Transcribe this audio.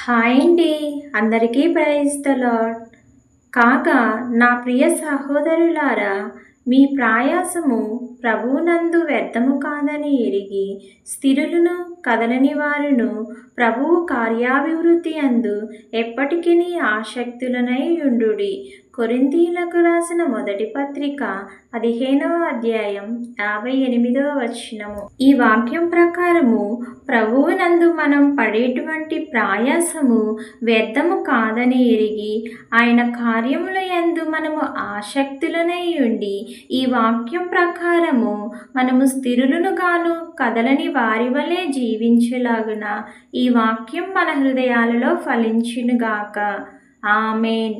Hi అండి. అందరికీ praise the lord. కాగా నా ప్రియ సహోదరులారా, మీ ప్రయాసము ప్రభువునందు వ్యర్థము కాదని ఎరిగి స్థిరులను కదలని వారును ప్రభువు కార్యాభివృద్ధి అందు ఎప్పటికినీ ఆసక్తులనై యుండుడి. కొరింథీయులకు రాసిన మొదటి పత్రిక 15వ అధ్యాయం 58వ వచనము. ఈ వాక్యం ప్రకారము ప్రభువునందు మనం పడేటువంటి ప్రయాసము వ్యర్థము కాదని ఎరిగి ఆయన కార్యముల యందు మనము ఆసక్తులనై ఉండి ఈ వాక్యం ప్రకారము మనము స్థిరులను గాను కదలని వారి వలె జీవించేలాగున ఈ వాక్యం మన హృదయాలలో ఫలించునుగాక. ఆమేన్.